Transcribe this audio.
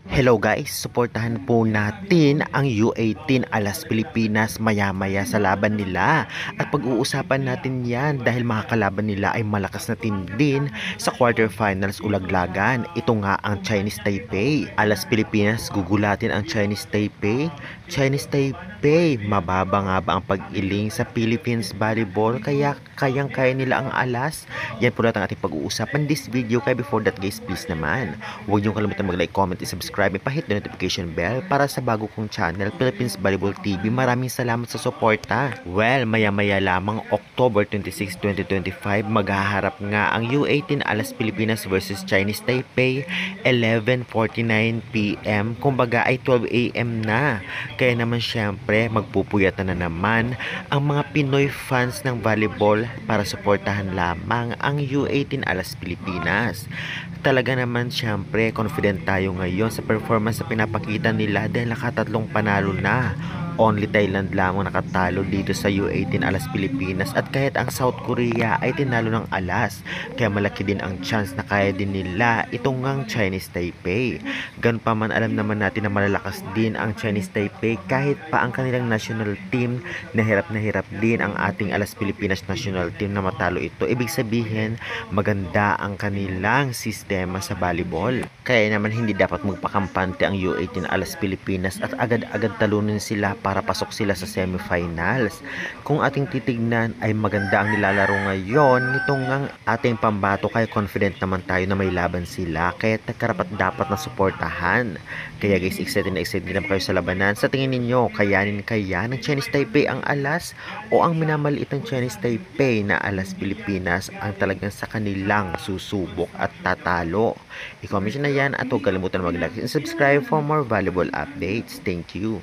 Hello guys, suportahan po natin ang U18 Alas Pilipinas maya-maya sa laban nila. At pag-uusapan natin yan dahil mga kalaban nila ay malakas na team din sa quarterfinals ulaglagan. Ito nga ang Chinese Taipei. Alas Pilipinas gugulatin ang Chinese Taipei. Chinese Taipei, mababa nga ba ang pag-iling sa Philippines volleyball kaya kayang-kaya nila ang alas? Yan po lahat ang ating pag-uusapan this video. Kaya before that guys, please naman, huwag niyong kalimutan mag-like, comment, and subscribe, and pahit the notification bell para sa bago kong channel, Philippines Volleyball TV. Maraming salamat sa suporta. Well, maya-maya lamang October 26, 2025, maghaharap nga ang U18 Alas Pilipinas versus Chinese Taipei, 11:49 PM. Kumbaga ay 12 AM na. Kaya naman syempre, magpupuyatan na naman ang mga Pinoy fans ng volleyball para suportahan lamang ang U18 Alas Pilipinas. Talaga naman syempre, confident tayo ngayon sa performance na pinapakita nila dahil nakatatlong panalo na. Only Thailand lamang nakatalo dito sa U18 Alas Pilipinas, at kahit ang South Korea ay tinalo ng alas. Kaya malaki din ang chance na kaya din nila itong ngang Chinese Taipei. Ganun pa man, alam naman natin na malalakas din ang Chinese Taipei kahit pa ang kanilang national team na hirap din ang ating Alas Pilipinas national team na matalo ito. Ibig sabihin, maganda ang kanilang sistema sa volleyball. Kaya naman hindi dapat magpakampante ang U18 Alas Pilipinas at agad-agad talunin sila para pasok sila sa semifinals. Kung ating titignan ay maganda ang nilalaro ngayon nitong ang ating pambato, kaya confident naman tayo na may laban sila, kaya karapat dapat na suportahan. Kaya guys, excited na naman kayo sa labanan. Sa tingin ninyo, kayanin kaya ng Chinese Taipei ang alas o ang minamaliit ng Chinese Taipei na Alas Pilipinas ang talagang sa kanilang susubok at tatalo? I-comment na yan at huwag kalimutan mag-like and subscribe for more valuable updates. Thank you.